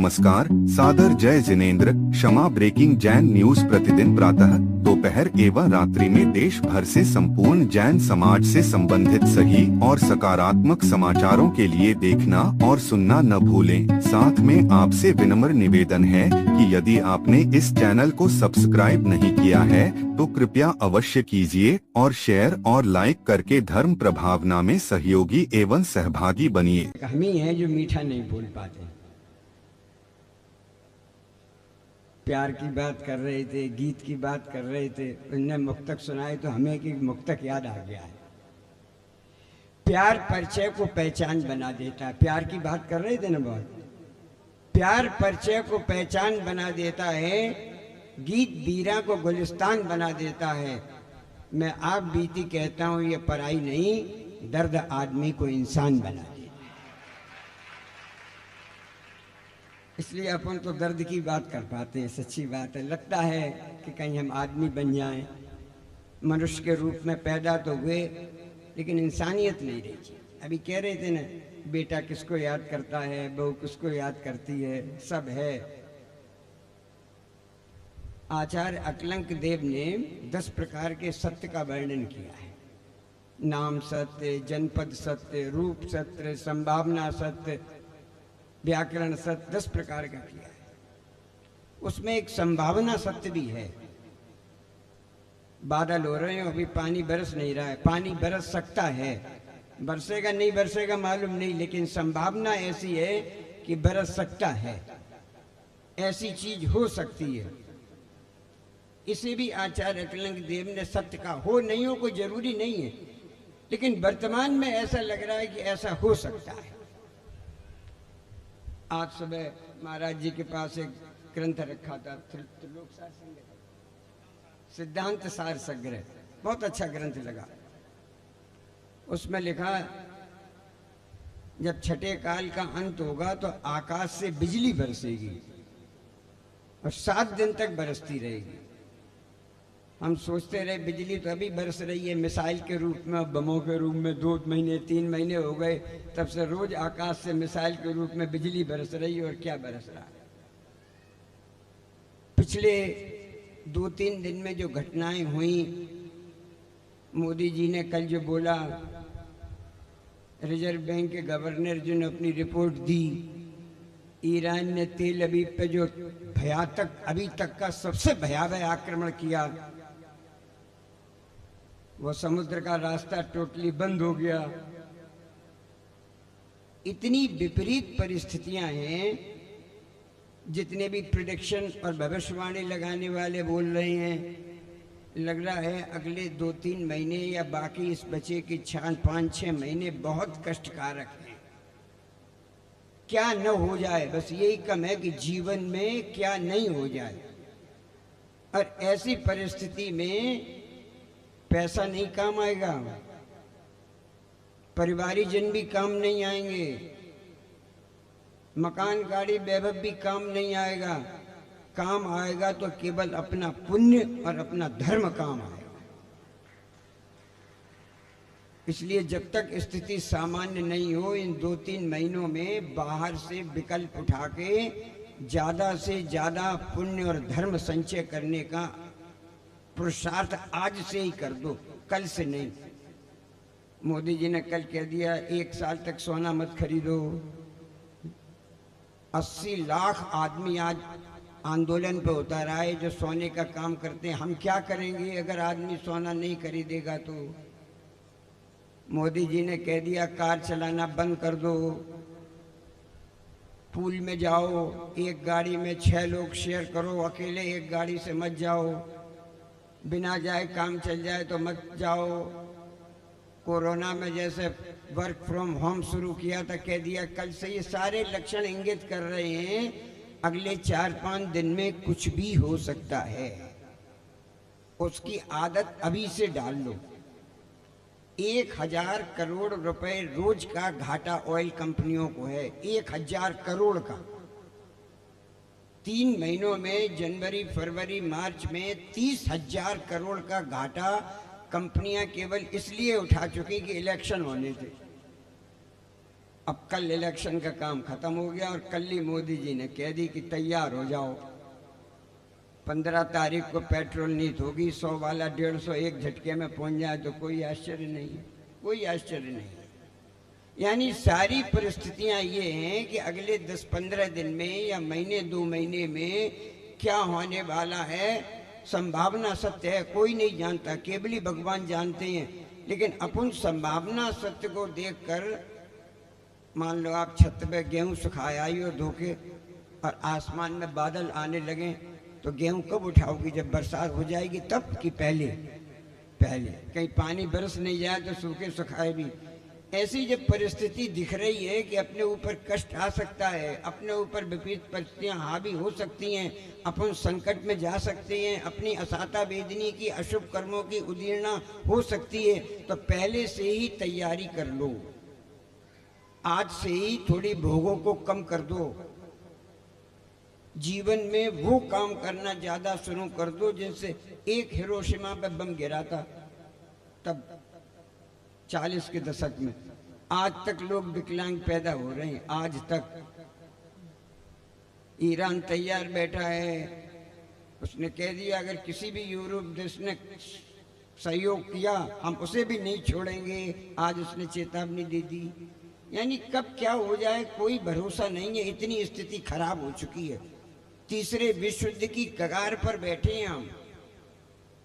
नमस्कार, सादर जय जिनेंद्र। क्षमा ब्रेकिंग जैन न्यूज प्रतिदिन प्रातः, दोपहर एवं रात्रि में देश भर से संपूर्ण जैन समाज से संबंधित सही और सकारात्मक समाचारों के लिए देखना और सुनना न भूलें। साथ में आपसे विनम्र निवेदन है कि यदि आपने इस चैनल को सब्सक्राइब नहीं किया है तो कृपया अवश्य कीजिए और शेयर और लाइक करके धर्म प्रभावना में सहयोगी एवं सहभागी बनिए। हम ही हैं जो मीठा नहीं बोल पाते। प्यार की बात कर रहे थे, गीत की बात कर रहे थे, उनने मुक्तक सुनाए तो हमें एक मुक्तक याद आ गया है। प्यार परिचय को पहचान बना देता है। प्यार की बात कर रहे थे ना बहुत। प्यार परिचय को पहचान बना देता है, गीत बीरा को गुलिस्तान बना देता है। मैं आप बीती कहता हूँ ये पराई नहीं, दर्द आदमी को इंसान बना देता है। इसलिए अपन तो दर्द की बात कर पाते हैं। सच्ची बात है, लगता है कि कहीं हम आदमी बन जाएं। मनुष्य के रूप में पैदा तो हुए लेकिन इंसानियत नहीं रही। अभी कह रहे थे ना, बेटा किसको याद करता है, बहू किसको याद करती है, सब है। आचार्य अकलंक देव ने 10 प्रकार के सत्य का वर्णन किया है। नाम सत्य, जनपद सत्य, रूप सत्य, संभावना सत्य, व्याकरण सत्य, 10 प्रकार का किया है। उसमें एक संभावना सत्य भी है। बादल हो रहे हैं, अभी पानी बरस नहीं रहा है। पानी बरस सकता है, बरसेगा नहीं बरसेगा मालूम नहीं, लेकिन संभावना ऐसी है कि बरस सकता है। ऐसी चीज हो सकती है। इसे भी आचार्य अकलंक देव ने सत्य का, हो नहीं हो कोई जरूरी नहीं है, लेकिन वर्तमान में ऐसा लग रहा है कि ऐसा हो सकता है। आज सुबह महाराज जी के पास एक ग्रंथ रखा था, त्रिलोक सार संग्रह, सिद्धांत सार संग्रह, बहुत अच्छा ग्रंथ लगा। उसमें लिखा, जब छठे काल का अंत होगा तो आकाश से बिजली बरसेगी और 7 दिन तक बरसती रहेगी। हम सोचते रहे बिजली तो अभी बरस रही है मिसाइल के रूप में, बमों के रूप में 2 महीने 3 महीने हो गए, तब से रोज आकाश से मिसाइल के रूप में बिजली बरस रही है। और क्या बरस रहा है? पिछले 2-3 दिन में जो घटनाएं हुई, मोदी जी ने कल जो बोला, रिजर्व बैंक के गवर्नर जो ने अपनी रिपोर्ट दी, ईरान ने तेल अवीव पे जो भयातक, अभी तक का सबसे भयावह आक्रमण किया, वो समुद्र का रास्ता टोटली बंद हो गया। इतनी विपरीत परिस्थितियां हैं। जितने भी प्रेडिक्शन और भविष्यवाणी लगाने वाले बोल रहे हैं, लग रहा है अगले 2-3 महीने या बाकी इस बचे के 5-6 महीने बहुत कष्टकारक हैं। क्या न हो जाए, बस यही कम है कि जीवन में क्या नहीं हो जाए। और ऐसी परिस्थिति में पैसा नहीं काम आएगा, परिवारीजन भी काम नहीं आएंगे, मकान गाड़ी वैभव भी काम नहीं आएगा। काम आएगा तो केवल अपना पुण्य और अपना धर्म काम आएगा। इसलिए जब तक स्थिति सामान्य नहीं हो, इन 2-3 महीनों में बाहर से विकल्प उठा के ज्यादा से ज्यादा पुण्य और धर्म संचय करने का पुरुषार्थ आज से ही कर दो, कल से नहीं। मोदी जी ने कल कह दिया 1 साल तक सोना मत खरीदो। 80 लाख आदमी आज आंदोलन पे उतर आए जो सोने का काम करते हैं। हम क्या करेंगे अगर आदमी सोना नहीं खरीदेगा तो? मोदी जी ने कह दिया कार चलाना बंद कर दो, पूल में जाओ, एक गाड़ी में 6 लोग शेयर करो, अकेले एक गाड़ी से मत जाओ, बिना जाए काम चल जाए तो मत जाओ। कोरोना में जैसे वर्क फ्रॉम होम शुरू किया था, कह दिया कल से। ये सारे लक्षण इंगित कर रहे हैं अगले 4-5 दिन में कुछ भी हो सकता है। उसकी आदत अभी से डाल लो। 1000 करोड़ रुपए रोज का घाटा ऑयल कंपनियों को है, 1000 करोड़ का। 3 महीनों में, जनवरी फरवरी मार्च में 30,000 करोड़ का घाटा कंपनियां केवल इसलिए उठा चुकी कि इलेक्शन होने थे। अब कल इलेक्शन का काम खत्म हो गया और कल ही मोदी जी ने कह दी कि तैयार हो जाओ, 15 तारीख को पेट्रोल नीति होगी, 100 वाला 150 एक झटके में पहुंच जाए तो कोई आश्चर्य नहीं है, कोई आश्चर्य नहीं है। यानी सारी परिस्थितियां ये हैं कि अगले 10-15 दिन में या महीने 2 महीने में क्या होने वाला है, संभावना सत्य है, कोई नहीं जानता, केवल ही भगवान जानते हैं। लेकिन अपन संभावना सत्य को देखकर, मान लो आप छत पे गेहूं सुखाए आई हो धोके और आसमान में बादल आने लगे, तो गेहूं कब उठाओगी? जब बरसात हो जाएगी तब कि पहले? पहले। कहीं पानी बरस नहीं जाए तो सूखे सुखाए भी। ऐसी जब परिस्थिति दिख रही है कि अपने ऊपर कष्ट आ सकता है, अपने ऊपर विपरीत परिस्थितियां हावी हो सकती हैं, अपन संकट में जा सकते हैं, अपनी असाता वेदनी की अशुभ कर्मों की उदीर्णा हो सकती है, तो पहले से ही तैयारी कर लो। आज से ही थोड़ी भोगों को कम कर दो, जीवन में वो काम करना ज्यादा शुरू कर दो जिनसे एक हिरोशिमा पे बम गिरा था तब 40 के दशक में, आज तक लोग विकलांग पैदा हो रहे हैं, आज तक। ईरान तैयार बैठा है, उसने कह दिया अगर किसी भी यूरोप देश ने सहयोग किया हम उसे भी नहीं छोड़ेंगे, आज उसने चेतावनी दे दी। यानी कब क्या हो जाए कोई भरोसा नहीं है, इतनी स्थिति खराब हो चुकी है। तीसरे विश्व युद्ध की कगार पर बैठे हैं हम,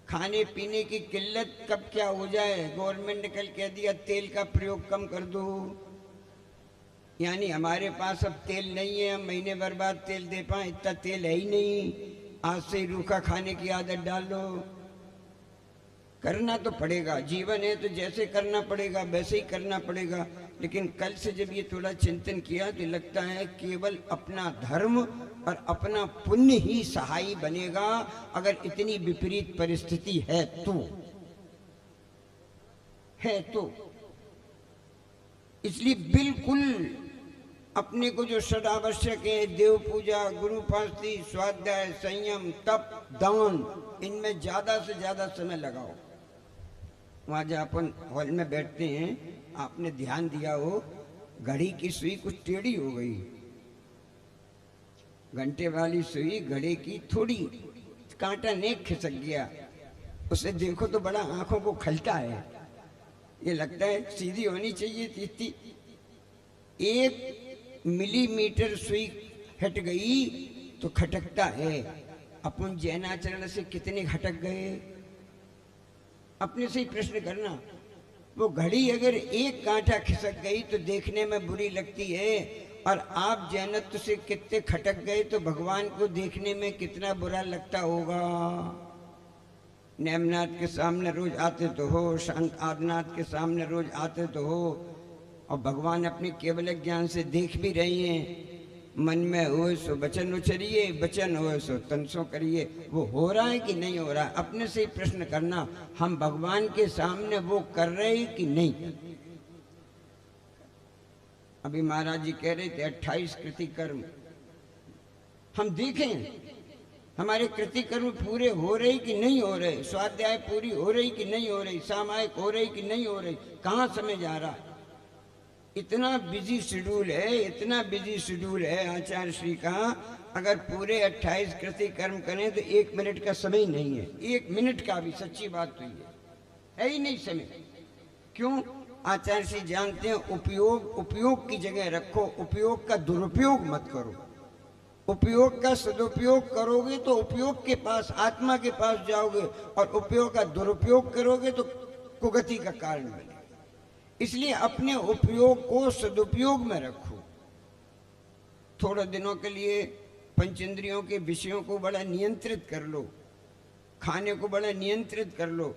खाने पीने की किल्लत कब क्या हो जाए। गवर्नमेंट ने कल कह दिया तेल का प्रयोग कम कर दो, यानी हमारे पास अब तेल नहीं है, हम महीने भर बाद तेल दे पाए, इतना तेल है ही नहीं, आज से ही रूखा खाने की आदत डाल लो। करना तो पड़ेगा, जीवन है तो जैसे करना पड़ेगा वैसे ही करना पड़ेगा। लेकिन कल से जब ये थोड़ा चिंतन किया तो लगता है केवल अपना धर्म और अपना पुण्य ही सहायी बनेगा अगर इतनी विपरीत परिस्थिति है तो। इसलिए बिल्कुल अपने को जो षड आवश्यक है, देव पूजा, गुरु पास्ती, स्वाध्याय, संयम, तप, दान, इनमें ज्यादा से ज्यादा समय लगाओ। वहां जहाँ अपन हॉल में बैठते हैं, आपने ध्यान दिया हो घड़ी की सुई कुछ टेढ़ी हो गई, घंटे वाली सुई घड़ी की थोड़ी कांटा नेक खिसक गया, उसे देखो तो बड़ा आंखों को खलता है, ये लगता है सीधी होनी चाहिए थी। 1 मिलीमीटर सुई हट गई तो खटकता है। अपन जैनाचरण से कितने खटक गए, अपने से ही प्रश्न करना। वो घड़ी अगर 1 कांटा खिसक गई तो देखने में बुरी लगती है, और आप जैनत्व से कितने खटक गए तो भगवान को देखने में कितना बुरा लगता होगा। नेमनाथ के सामने रोज आते तो हो, शांत आदिनाथ के सामने रोज आते तो हो, और भगवान अपने केवल ज्ञान से देख भी रही हैं। मन में हो सो बचन उचरिए, बचन हो सो तन सो करिए। वो हो रहा है कि नहीं हो रहा है, अपने से ही प्रश्न करना, हम भगवान के सामने वो कर रहे हैं कि नहीं। अभी महाराज जी कह रहे थे 28 कृति कर्म, हम देखें हमारे कृति कर्म पूरे हो रहे कि नहीं हो रहे, स्वाध्याय पूरी हो रही कि नहीं हो रही, सामायिक हो रही कि नहीं हो रही, कहाँ समय जा रहा है। इतना बिजी शेड्यूल है, इतना बिजी शेड्यूल है आचार्य श्री का, अगर पूरे 28 कृति कर्म करें तो 1 मिनट का समय नहीं है, 1 मिनट का भी। सच्ची बात तो ये है ही नहीं समय। क्यों? आचार्य श्री जानते हैं उपयोग की जगह रखो, उपयोग का दुरुपयोग मत करो। उपयोग का सदुपयोग करोगे तो उपयोग के पास, आत्मा के पास जाओगे, और उपयोग का दुरुपयोग करोगे तो कुगति का कारण बनेगा। इसलिए अपने उपयोग को सदुपयोग में रखो। थोड़े दिनों के लिए पंचेंद्रियों के विषयों को बड़ा नियंत्रित कर लो, खाने को बड़ा नियंत्रित कर लो।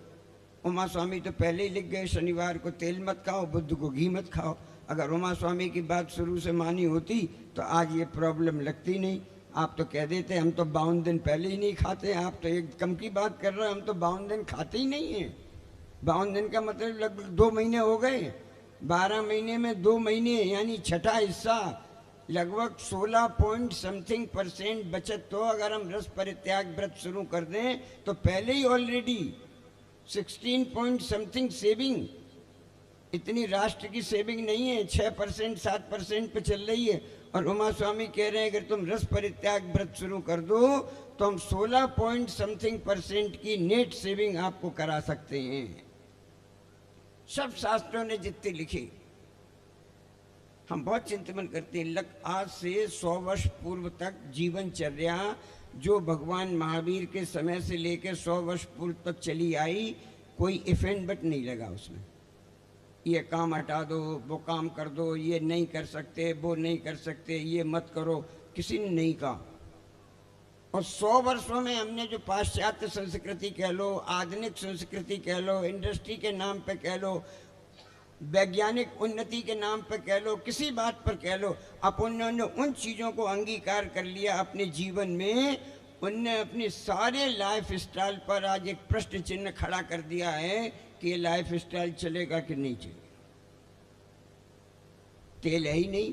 उमा स्वामी तो पहले ही लिख गए शनिवार को तेल मत खाओ, बुध को घी मत खाओ। अगर उमा स्वामी की बात शुरू से मानी होती तो आज ये प्रॉब्लम लगती नहीं। आप तो कह देते हम तो 52 दिन पहले ही नहीं खाते, आप तो एक कम की बात कर रहे हैं, हम तो 52 दिन खाते ही नहीं हैं। 52 दिन का मतलब लगभग 2 महीने हो गए। 12 महीने में 2 महीने यानी छठा हिस्सा, लगभग 16% बचत। तो अगर हम रस परित्याग व्रत शुरू कर दें तो पहले ही ऑलरेडी 16 सेविंग, इतनी राष्ट्र की सेविंग नहीं है, 6% 7% पे चल रही है। और उमा स्वामी कह रहे हैं अगर तुम रस परित्याग व्रत शुरू कर दो तो हम 16 पॉइंट समथिंग % की नेट सेविंग आपको करा सकते हैं। सब शास्त्रों ने जितने लिखे, हम बहुत चिंतन करते हैं। आज से 100 वर्ष पूर्व तक जीवनचर्या जो भगवान महावीर के समय से लेकर 100 वर्ष पूर्व तक चली आई, कोई इफ एंड बट नहीं लगा उसमें। ये काम हटा दो, वो काम कर दो, ये नहीं कर सकते, वो नहीं कर सकते, ये मत करो, किसी ने नहीं कहा। और 100 वर्षों में हमने जो पाश्चात्य संस्कृति कह लो, आधुनिक संस्कृति कह लो, इंडस्ट्री के नाम पे कह लो, वैज्ञानिक उन्नति के नाम पर कह लो, किसी बात पर कह लो, अब उन्होंने उन चीज़ों को अंगीकार कर लिया अपने जीवन में। उनने अपनी सारे लाइफ स्टाइल पर आज एक प्रश्न चिन्ह खड़ा कर दिया है कि ये लाइफ स्टाइल चलेगा कि नहीं चलेगा। तेल है ही नहीं।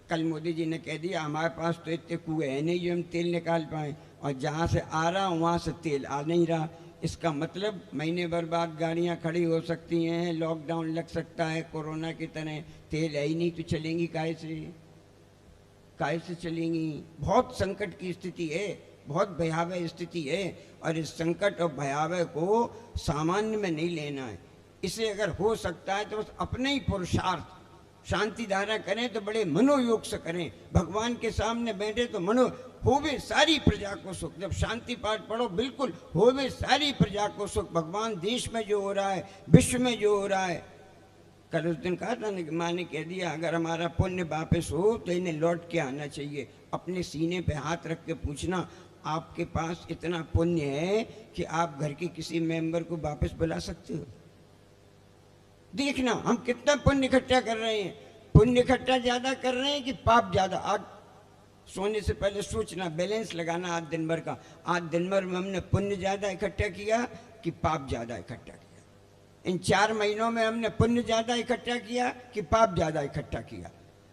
कल मोदी जी ने कह दिया हमारे पास तो इतने कुएं हैं नहीं जो हम तेल निकाल पाएँ, और जहाँ से आ रहा वहाँ से तेल आ नहीं रहा। इसका मतलब महीने भर बाद गाड़ियाँ खड़ी हो सकती हैं, लॉकडाउन लग सकता है कोरोना की तरह। तेल है ही नहीं तो चलेंगी काहे से चलेंगी। बहुत संकट की स्थिति है, बहुत भयावह स्थिति है, और इस संकट और भयावह को सामान्य में नहीं लेना है। इसे अगर हो सकता है तो बस अपने ही पुरुषार्थ शांति धारा करें तो बड़े मनोयोग से करें। भगवान के सामने बैठे तो मनो होवे सारी प्रजा को सुख। जब शांति पाठ पढ़ो बिल्कुल होवे सारी प्रजा को सुख। भगवान देश में जो हो रहा है, विश्व में जो हो रहा है। कल उस दिन कहा था ना कि माँ ने कह दिया अगर हमारा पुण्य वापस हो तो इन्हें लौट के आना चाहिए। अपने सीने पे हाथ रख के पूछना आपके पास इतना पुण्य है कि आप घर के किसी मेंबर को वापस बुला सकते हो। देखना हम कितना पुण्य इकट्ठा कर रहे हैं। पुण्य इकट्ठा ज्यादा कर रहे हैं कि पाप ज्यादा। आज सोने से पहले सोचना, बैलेंस लगाना आज दिन भर का। आज दिन भर में हमने पुण्य ज्यादा इकट्ठा किया कि पाप ज्यादा इकट्ठा किया। इन 4 महीनों में हमने पुण्य ज्यादा इकट्ठा किया कि पाप ज्यादा इकट्ठा किया।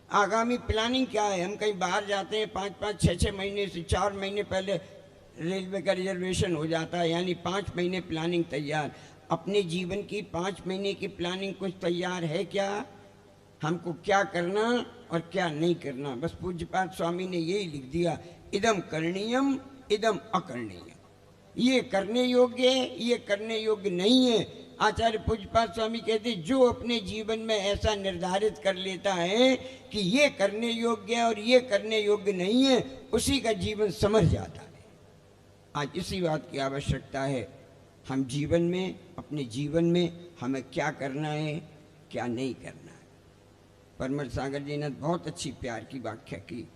आगामी प्लानिंग क्या है? हम कहीं बाहर जाते हैं 5-5 6-6 महीने से 4 महीने पहले रेलवे का रिजर्वेशन हो जाता है, यानी 5 महीने प्लानिंग तैयार। अपने जीवन की 5 महीने की प्लानिंग कुछ तैयार है क्या? हमको क्या करना और क्या नहीं करना। बस पूज्यपाद स्वामी ने यही लिख दिया, इदम करणीयम इदम अकरणीय। ये करने योग्य है, ये करने योग्य नहीं है। आचार्य पूज्यपाद स्वामी कहते जो अपने जीवन में ऐसा निर्धारित कर लेता है कि ये करने योग्य है और ये करने योग्य नहीं है, उसी का जीवन समझ जाता है। आज इसी बात की आवश्यकता है। हम जीवन में, अपने जीवन में हमें क्या करना है, क्या नहीं करना है। परमल सागर जी ने बहुत अच्छी प्यार की व्याख्या की।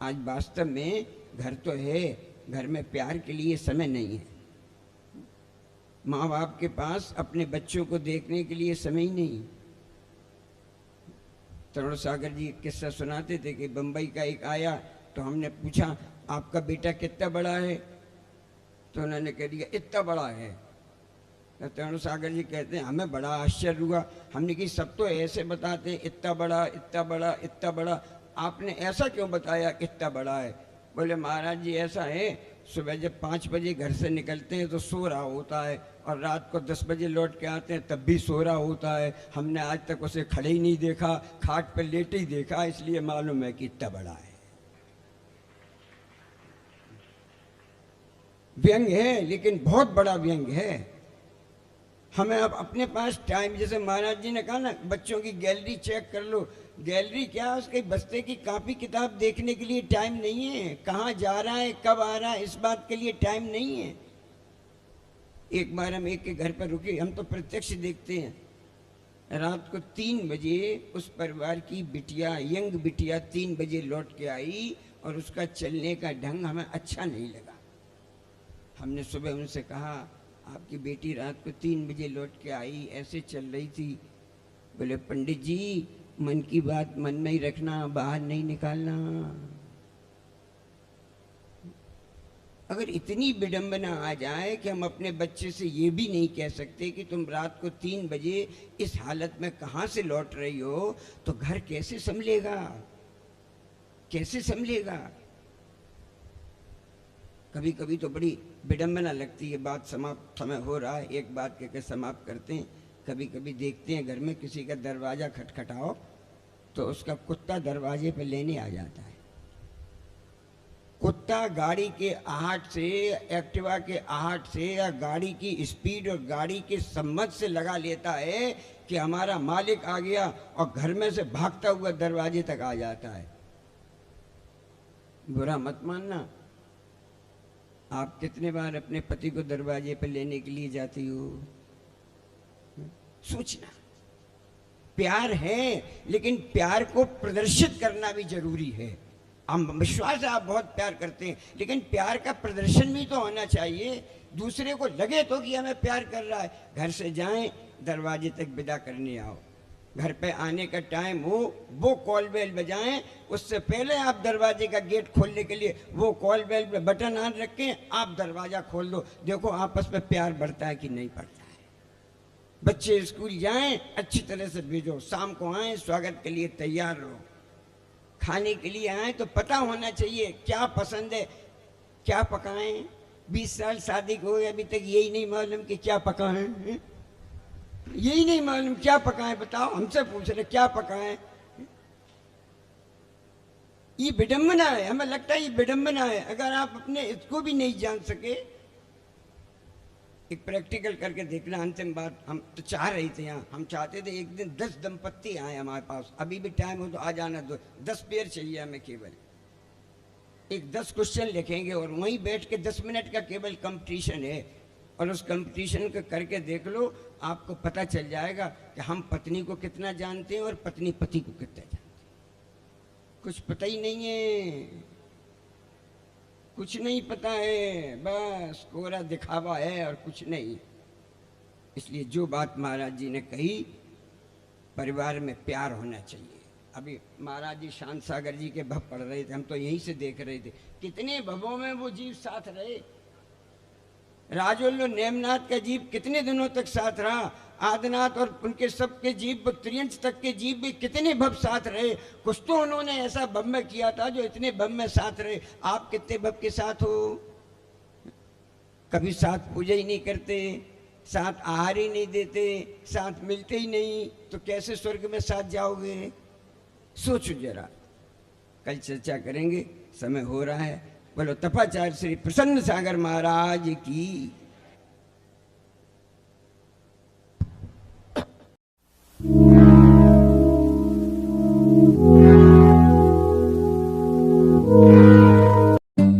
आज वास्तव में घर तो है, घर में प्यार के लिए समय नहीं है। माँ बाप के पास अपने बच्चों को देखने के लिए समय ही नहीं। तरुण सागर जी किस्सा सुनाते थे कि बम्बई का एक आया तो हमने पूछा आपका बेटा कितना बड़ा है, तो उन्होंने कह दिया इतना बड़ा है। तो तरुण सागर जी कहते हैं हमें बड़ा आश्चर्य हुआ। हमने कि सब तो ऐसे बताते हैं इतना बड़ा इतना बड़ा इतना बड़ा, आपने ऐसा क्यों बताया इतना बड़ा है? बोले महाराज जी ऐसा है, सुबह जब 5 बजे घर से निकलते हैं तो सो रहा होता है, और रात को 10 बजे लौट के आते हैं तब भी सो रहा होता है। हमने आज तक उसे खड़े ही नहीं देखा, खाट पर लेटे ही देखा, इसलिए मालूम है कि इतना बड़ा है। व्यंग है लेकिन बहुत बड़ा व्यंग है। हमें अब अपने पास टाइम, जैसे महाराज जी ने कहा ना बच्चों की गैलरी चेक कर लो। गैलरी क्या, उसके बस्ते की कॉपी किताब देखने के लिए टाइम नहीं है। कहाँ जा रहा है, कब आ रहा है, इस बात के लिए टाइम नहीं है। एक बार हम एक के घर पर रुके, हम तो प्रत्यक्ष देखते हैं। रात को 3 बजे उस परिवार की बिटिया, यंग बिटिया 3 बजे लौट के आई, और उसका चलने का ढंग हमें अच्छा नहीं लगा। हमने सुबह उनसे कहा आपकी बेटी रात को 3 बजे लौट के आई, ऐसे चल रही थी। बोले पंडित जी मन की बात मन में ही रखना, बाहर नहीं निकालना। अगर इतनी विडंबना आ जाए कि हम अपने बच्चे से ये भी नहीं कह सकते कि तुम रात को 3 बजे इस हालत में कहाँ से लौट रही हो, तो घर कैसे संभलेगा, कैसे संभलेगा? कभी कभी तो बड़ी विडंबना लगती है। बात समाप्त, समय हो रहा है, एक बात कहकर समाप्त करते हैं। कभी कभी देखते हैं घर में किसी का दरवाजा खटखटाओ तो उसका कुत्ता दरवाजे पे लेने आ जाता है। कुत्ता गाड़ी के आहट से, एक्टिवा के आहट से या गाड़ी की स्पीड और गाड़ी के सम्मत से लगा लेता है कि हमारा मालिक आ गया, और घर में से भागता हुआ दरवाजे तक आ जाता है। बुरा मत मानना। आप कितने बार अपने पति को दरवाजे पर लेने के लिए जाती हो? सोचना। प्यार है, लेकिन प्यार को प्रदर्शित करना भी जरूरी है। हम विश्वास है आप बहुत प्यार करते हैं, लेकिन प्यार का प्रदर्शन भी तो होना चाहिए, दूसरे को लगे तो कि हमें प्यार कर रहा है। घर से जाएं, दरवाजे तक विदा करने आओ, घर पे आने का टाइम हो वो कॉल बेल बजाएं, उससे पहले आप दरवाजे का गेट खोलने के लिए वो कॉल बेल पे बटन ऑन रखें, आप दरवाजा खोल दो। देखो आपस में प्यार बढ़ता है कि नहीं बढ़ता है। बच्चे स्कूल जाएं, अच्छी तरह से भेजो, शाम को आए स्वागत के लिए तैयार रहो। खाने के लिए आए तो पता होना चाहिए क्या पसंद है, क्या पकाएं। 20 साल शादी को हुए अभी तक यही नहीं मालूम कि क्या पकाएं, यही नहीं मालूम क्या पकाएं। बताओ, हमसे पूछ रहे क्या पकाएं। ये विडंबना है, हमें लगता है ये विडंबना है। अगर आप अपने इसको भी नहीं जान सके, एक प्रैक्टिकल करके देखना। अंतिम बात, हम तो चाह रहे थे यहाँ, हम चाहते थे एक दिन 10 दंपत्ति आए हमारे पास, अभी भी टाइम हो तो आ जाना। 10 पेयर चाहिए हमें केवल। एक 10 क्वेश्चन लिखेंगे और वहीं बैठ के 10 मिनट का केवल कंपटीशन है, और उस कंपटीशन को करके देख लो, आपको पता चल जाएगा कि हम पत्नी को कितना जानते हैं और पत्नी पति को कितना जानते हैं। कुछ पता ही नहीं है, कुछ नहीं पता है, बस कोरा दिखावा है और कुछ नहीं। इसलिए जो बात महाराज जी ने कही, परिवार में प्यार होना चाहिए। अभी महाराज जी शांत सागर जी के भव पढ़ रहे थे, हम तो यहीं से देख रहे थे, कितने भवों में वो जीव साथ रहे। राजोल्लो नेमनाथ का जीव कितने दिनों तक साथ रहा, आदिनाथ और उनके सबके जीव, त्रियंश तक के जीव भी कितने भव साथ रहे। कुछ तो उन्होंने ऐसा भव में किया था जो इतने भव में साथ रहे। आप कितने भव के साथ हो? कभी साथ पूजा ही नहीं करते, साथ आहार ही नहीं देते, साथ मिलते ही नहीं, तो कैसे स्वर्ग में साथ जाओगे? सोचो जरा। कल चर्चा करेंगे, समय हो रहा है। बोलो तपाचार्य श्री प्रसन्न सागर महाराज की।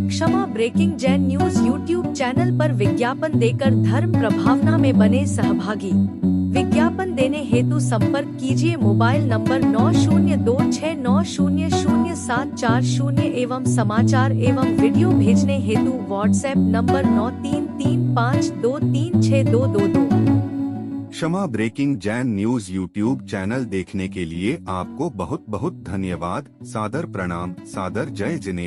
Kshama breaking Jain news YouTube channel पर विज्ञापन देकर धर्म प्रभावना में बने सहभागी। विज्ञापन देने हेतु संपर्क कीजिए मोबाइल नंबर 9026900740 एवं समाचार एवं वीडियो भेजने हेतु WhatsApp number 9335236222। Kshama breaking Jain news YouTube channel देखने के लिए आपको बहुत बहुत धन्यवाद। सादर प्रणाम, सादर जय जिनेंद्र।